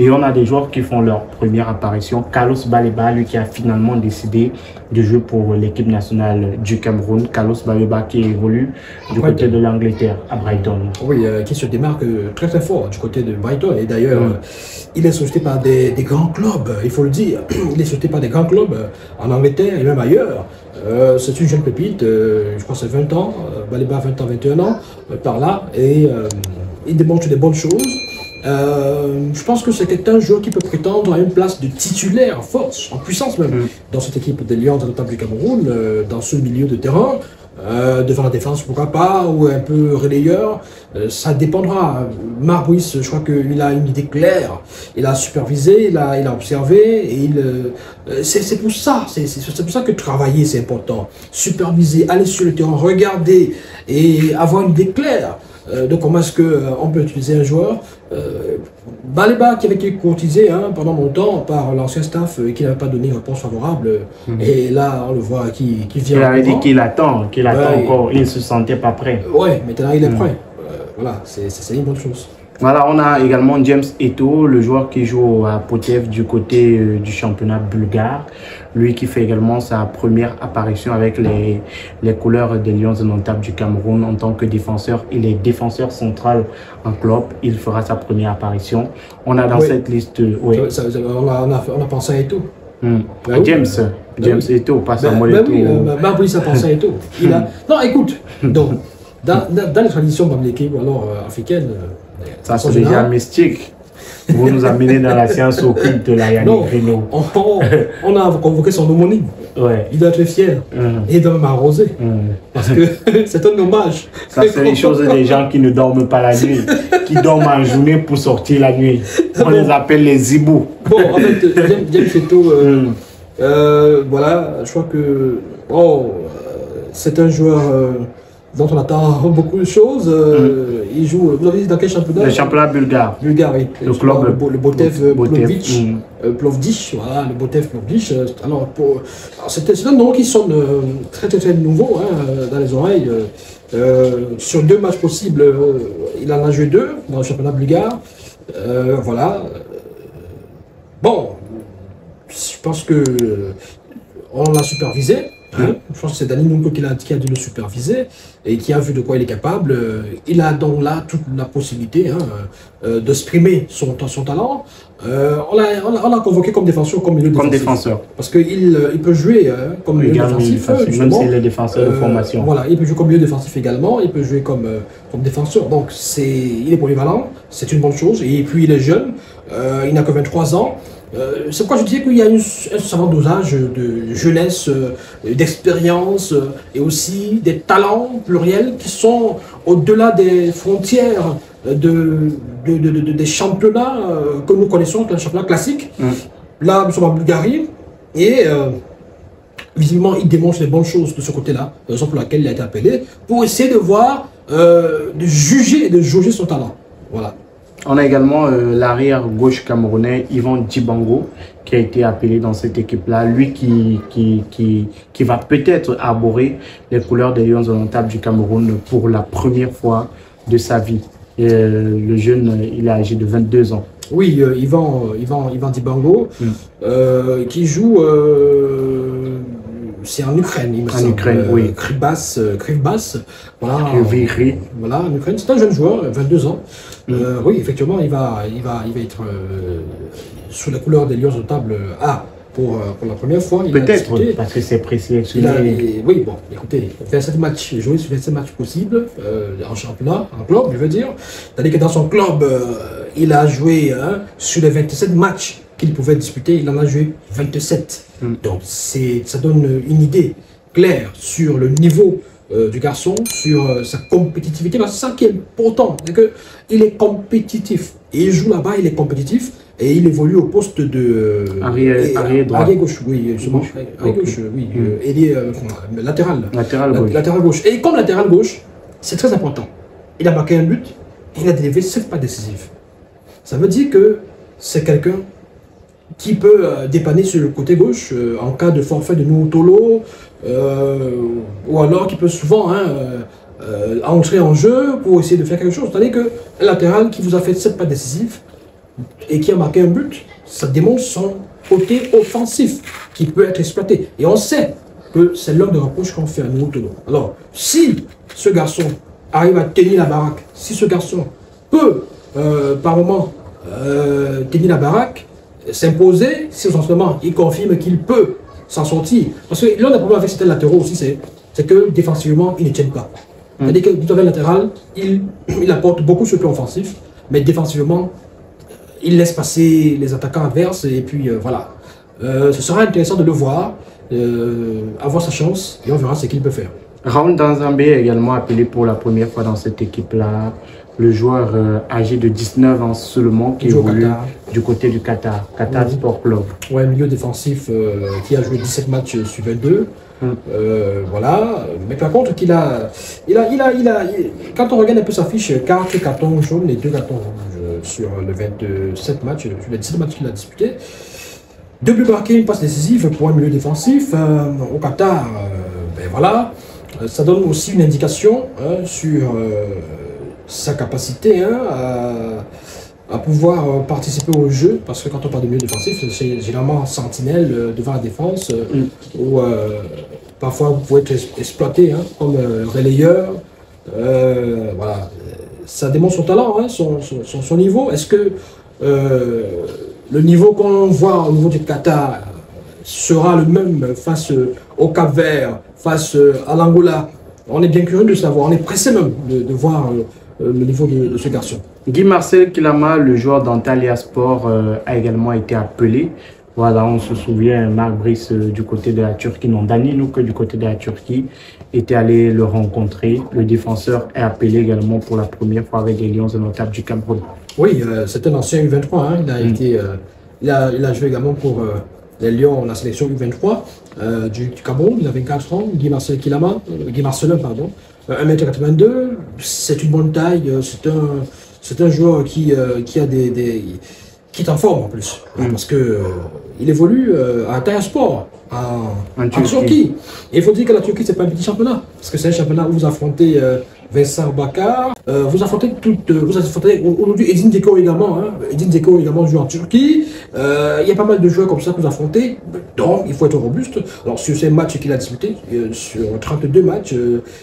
Et on a des joueurs qui font leur première apparition. Carlos Baleba, lui qui a finalement décidé de jouer pour l'équipe nationale du Cameroun. Carlos Baleba qui évolue du côté de l'Angleterre à Brighton. Oui, qui se démarque très très fort du côté de Brighton. Et d'ailleurs, il est sollicité par des grands clubs, il faut le dire. Il est sollicité par des grands clubs en Angleterre et même ailleurs. C'est une jeune pépite, je crois que c'est 20 ans, Baleba 20 ans, 21 ans, par là. Et il démontre des bonnes choses. Je pense que c'est un joueur qui peut prétendre à une place de titulaire en force, en puissance même, dans cette équipe des Lions du Cameroun, dans ce milieu de terrain, devant la défense pourquoi pas, ou un peu relayeur, ça dépendra. Marc Brice, je crois qu'il a une idée claire, il a supervisé, il a observé, et c'est pour ça, c'est pour ça que travailler c'est important, superviser, aller sur le terrain, regarder et avoir une idée claire de comment est-ce qu'on peut utiliser un joueur. Baleba qui avait été courtisé pendant longtemps par l'ancien staff qui n'avait pas donné une réponse favorable. Et là, on le voit qui vient. Il avait dit qu'il attend encore. Il ne se sentait pas prêt. Ouais, maintenant il est prêt. Voilà, c'est une bonne chose. Voilà, on a également James Eto'o, le joueur qui joue à Potev du côté du championnat bulgare. Lui qui fait également sa première apparition avec les couleurs des Lions indomptables du Cameroun en tant que défenseur. Il est défenseur central en club. Il fera sa première apparition. On a dans cette liste... Oui. On a pensé à Eto'o. James Eto'o, pas Samuel Eto'o. Oui, Babouis a pensé à Eto'o. Non, écoute, donc, dans les traditions bablékiques ou alors africaines... Ça, c'est déjà mystique. Vous nous amenez dans la science occulte de la Yannick Grino. On a convoqué son homonyme. Ouais. Il doit être fier. Et il doit m'arroser. Parce que c'est un hommage. Ça, c'est les choses des gens qui ne dorment pas la nuit, qui dorment en journée pour sortir la nuit. On les appelle les zibous. Bon, en fait, James Eto'o, voilà, je crois que c'est un joueur dont on attend beaucoup de choses. Il joue, vous avez dit dans quel championnat? Le championnat bulgare. Bulgare, oui. Le club. Le Botev Plovdiv. Voilà, le Botev Plovdiv. Alors, c'est un nom qui sonne très très très nouveau dans les oreilles. Sur 2 matchs possibles, il en a joué 2 dans le championnat bulgare. Voilà. Bon, je pense que on l'a supervisé. Je pense que c'est Dani Nungo qui a dû le superviser et qui a vu de quoi il est capable. Il a donc là toute la possibilité de exprimer son talent. On l'a convoqué comme défenseur, comme milieu défensif. Comme défenseur. Parce qu'il peut jouer comme milieu défensif. Même s'il est défenseur de formation. Voilà, il peut jouer comme milieu défensif également, il peut jouer comme défenseur. Donc il est polyvalent, c'est une bonne chose. Et puis il est jeune, il n'a que 23 ans. C'est pourquoi je disais qu'il y a un savant dosage de jeunesse, d'expérience et aussi des talents pluriels qui sont au-delà des frontières des championnats que nous connaissons, les championnats classiques. Là, nous sommes en Bulgarie et visiblement, il démontre les bonnes choses de ce côté-là, raison pour laquelle il a été appelé, pour essayer de voir, de juger et de jauger son talent. Voilà. On a également l'arrière gauche camerounais Yvan Dibango qui a été appelé dans cette équipe-là. Lui qui va peut-être arborer les couleurs des Lions indomptables du Cameroun pour la première fois de sa vie. Le jeune, il est âgé de 22 ans. Oui, Yvan Dibango qui joue... c'est en Ukraine, il me semble. En Ukraine, oui. Krivbas. Voilà, voilà, en Ukraine. C'est un jeune joueur, 22 ans. Oui, effectivement, il va être sous la couleur des Lions indomptables A pour la première fois. Peut-être, parce que c'est présélectionné. Oui, bon, écoutez, 27 matchs, joué sur 27 matchs possibles en championnat, en club, je veux dire. C'est-à-dire que dans son club, il a joué sur les 27 matchs qu'il pouvait disputer, il en a joué 27. Donc ça donne une idée claire sur le niveau du garçon, sur sa compétitivité. C'est ça qui est important, c'est qu'il est compétitif. Et il joue là-bas, il est compétitif. Et il évolue au poste de... Arrière droit. Arrière gauche, oui. Arrière gauche, oui. Ailier latéral. Latéral gauche. Et comme latéral gauche, c'est très important. Il a marqué un but, et il a délivré 7 pas décisifs. Ça veut dire que c'est quelqu'un qui peut dépanner sur le côté gauche en cas de forfait de Noutolo, ou alors qui peut souvent entrer en jeu pour essayer de faire quelque chose. C'est-à-dire que un latéral qui vous a fait 7 pas décisifs, et qui a marqué un but, ça démontre son côté offensif qui peut être exploité. Et on sait que c'est l'un des reproches qu'on fait à Nounou Togo. Alors, si ce garçon arrive à tenir la baraque, si ce garçon peut, par moment, tenir la baraque, s'imposer, si au moment il confirme qu'il peut s'en sortir. Parce que l'un des problèmes avec certains latéraux aussi, c'est que défensivement, ils ne tiennent pas. C'est-à-dire que du côté latéral, il apporte beaucoup sur le plan offensif, mais défensivement, il laisse passer les attaquants adverses et puis voilà. Ce sera intéressant de le voir, avoir sa chance et on verra ce qu'il peut faire. Raoul Danzambé est également appelé pour la première fois dans cette équipe-là. Le joueur âgé de 19 ans seulement qui évolue du côté du Qatar Sport Club. Ouais, milieu défensif qui a joué 17 matchs sur 22. Voilà, mais par contre quand on regarde un peu sa fiche, 4 cartons jaunes et 2 cartons rouges sur le 27 matchs, sur les 17 matchs qu'il a disputés. 2 buts marqués, une passe décisive pour un milieu défensif. Au Qatar, ben voilà, ça donne aussi une indication sur sa capacité à pouvoir participer au jeu, parce que quand on parle de milieu défensif, c'est généralement sentinelle devant la défense, où parfois vous pouvez être exploité comme relayeur. Voilà. Ça démontre son talent, son niveau. Est-ce que le niveau qu'on voit au niveau du Qatar sera le même face au Cap-Vert, face à l'Angola? On est bien curieux de savoir, on est pressé même de voir le niveau de ce garçon. Guy-Marcel Kilama, le joueur d'Antalya Sport, a également été appelé. Voilà, on se souvient, Marc Brice du côté de la Turquie, non, Dani Nouk du côté de la Turquie, était allé le rencontrer. Le défenseur est appelé également pour la première fois avec les Lions indomptables du Cameroun. Oui, c'est un ancien U23, il a joué également pour les Lions, la sélection U23 du Cameroun. Il a 24 ans, Guy-Marcel Kilama, Guy Marcelin, pardon. 1m82, c'est une bonne taille, c'est un joueur qui est en forme en plus, parce que il évolue à Antalya Sport en Turquie. Et il faut dire que la Turquie, c'est pas un petit championnat, parce que c'est un championnat où vous affrontez Vincent Bakar, vous affrontez aujourd'hui Edin Dzeko également. Edin Dzeko également joue en Turquie. Il y a pas mal de joueurs comme ça que vous affrontez, donc il faut être robuste. Alors sur ces matchs qu'il a disputés, sur 32 matchs,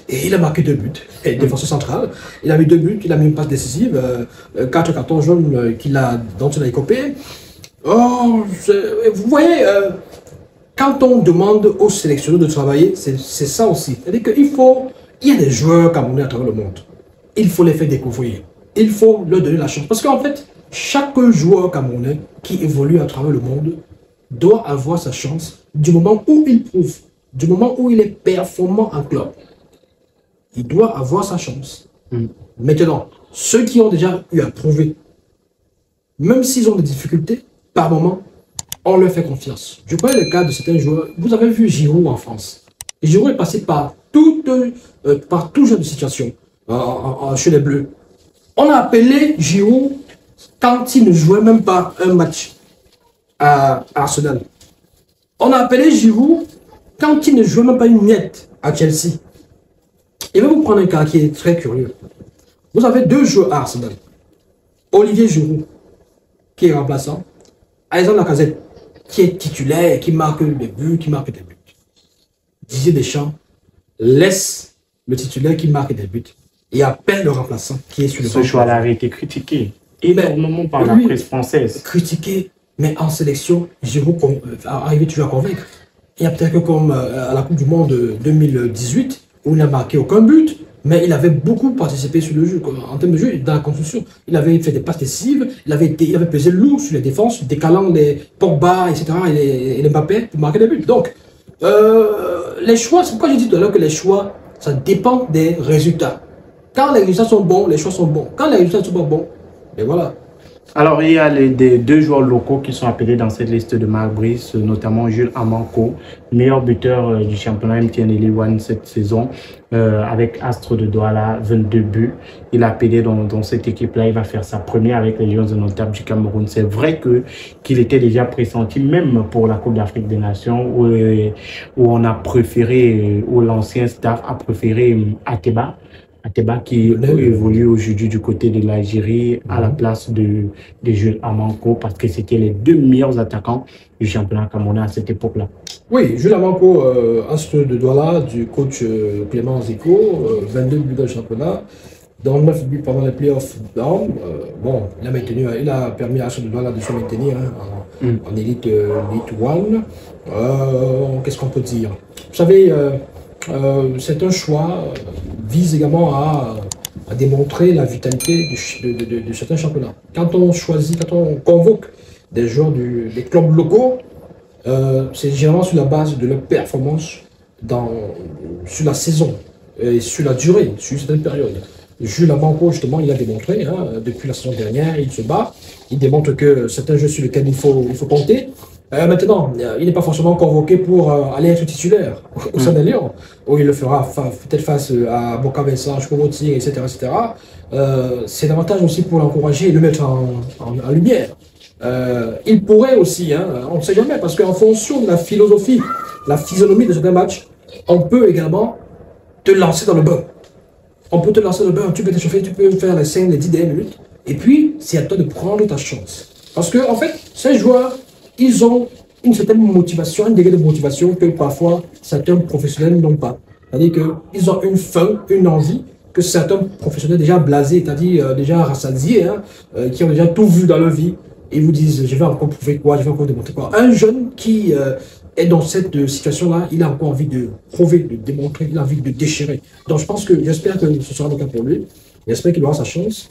et il a marqué 2 buts. Et défenseur central, il a mis 2 buts, il a mis une passe décisive, 4 cartons jaunes dont il a écopé. Oh, vous voyez, quand on demande aux sélectionneurs de travailler, c'est ça aussi. C'est-à-dire qu'il y a des joueurs camerounais à travers le monde. Il faut les faire découvrir. Il faut leur donner la chance. Parce qu'en fait, chaque joueur camerounais qui évolue à travers le monde doit avoir sa chance du moment où il prouve, du moment où il est performant en club. Il doit avoir sa chance. Maintenant, ceux qui ont déjà eu à prouver, même s'ils ont des difficultés, par moment, on leur fait confiance. Je connais le cas de certains joueurs. Vous avez vu Giroud en France. Et Giroud est passé par tout genre de situation chez les Bleus. On a appelé Giroud quand il ne jouait même pas un match à Arsenal. On a appelé Giroud quand il ne jouait même pas une miette à Chelsea. Et je vais vous prendre un cas qui est très curieux. Vous avez 2 joueurs à Arsenal. Olivier Giroud, qui est remplaçant. Alexandre Lacazette, qui est titulaire, qui marque des buts, Didier Deschamps laisse le titulaire qui marque des buts et appelle le remplaçant qui est sur le banc. Ce choix-là a été critiqué énormément par la presse française. Critiqué, mais en sélection, Giroud arrive toujours à convaincre. Il y a peut-être que comme à la Coupe du Monde 2018, où il n'a marqué aucun but, mais il avait beaucoup participé sur le jeu, en termes de jeu, dans la construction. Il avait fait des passes décisives, il avait pesé lourd sur les défenses, décalant les Pogba, etc., et les Mbappé pour marquer des buts. Donc, les choix, c'est pourquoi j'ai dit tout à l'heure que les choix, ça dépend des résultats. Quand les résultats sont bons, les choix sont bons. Quand les résultats ne sont pas bons, ben voilà. Alors, il y a des 2 joueurs locaux qui sont appelés dans cette liste de Marc Brice, notamment Jules Amanko, meilleur buteur du championnat MTN Elite One cette saison, avec Astre de Douala, 22 buts. Il est appelé dans cette équipe-là. Il va faire sa première avec les Lions indomptables du Cameroun. C'est vrai qu'il était déjà pressenti, même pour la Coupe d'Afrique des Nations, où on a préféré, où l'ancien staff a préféré Ateba. Ateba qui évolue aujourd'hui du côté de l'Algérie à la place de Jules Amanko parce que c'était les deux meilleurs attaquants du championnat camerounais à cette époque-là. Oui, Jules Amanko, astre de Douala du coach Clément Zico, 22 buts de championnat, dans 9 buts pendant les playoffs. Bon, il a permis à Astre de Douala de se maintenir en Elite 1. Qu'est-ce qu'on peut dire? Vous savez, c'est un choix vise également à démontrer la vitalité de certains championnats. Quand on choisit, quand on convoque des joueurs des clubs locaux, c'est généralement sur la base de leur performance sur la saison et sur la durée, sur certaines périodes. Jules Amanko, justement, il a démontré, depuis la saison dernière, il se bat, il démontre que certains jeux sur lesquels il faut compter. Maintenant, il n'est pas forcément convoqué pour aller être titulaire au sein des Lions, où il le fera peut-être face à Boca Vincent, Choupo-Moting, etc. C'est davantage aussi pour l'encourager et le mettre en lumière. Il pourrait aussi, on ne sait jamais, parce qu'en fonction de la philosophie, la physionomie de certains matchs, on peut également te lancer dans le bain. On peut te lancer dans le bain, tu peux t'échauffer, tu peux faire les 5, les 10 dernières minutes, et puis c'est à toi de prendre ta chance. Parce que, en fait, ces joueurs, ils ont une certaine motivation, un degré de motivation que parfois certains professionnels n'ont pas. C'est-à-dire qu'ils ont une faim, une envie que certains professionnels déjà blasés, c'est-à-dire déjà rassasiés, qui ont déjà tout vu dans leur vie, et vous disent, je vais encore prouver quoi, je vais encore démontrer quoi. Un jeune qui est dans cette situation-là, il a encore envie de prouver, de démontrer, il a envie de déchirer. Donc je pense que, j'espère que ce sera le cas pour lui. J'espère qu'il aura sa chance,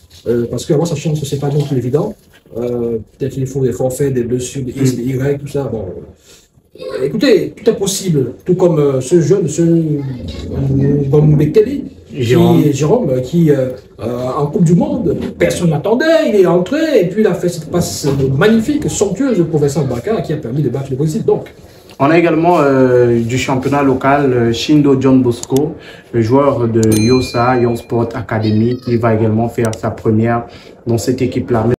parce qu'avoir sa chance, c'est pas non plus évident. Peut-être qu'il faut des forfaits, des blessures, des X, des Y, tout ça. Bon. Écoutez, tout est possible. Tout comme ce jeune, comme Bekele, Jérôme, qui en Coupe du Monde, personne n'attendait, il est entré, et puis il a fait cette passe magnifique, somptueuse pour Vincent Baka, qui a permis de battre le Brésil. Donc, on a également du championnat local Shindo John Bosco, le joueur de Yosa, Young Sport Academy, qui va également faire sa première dans cette équipe-là.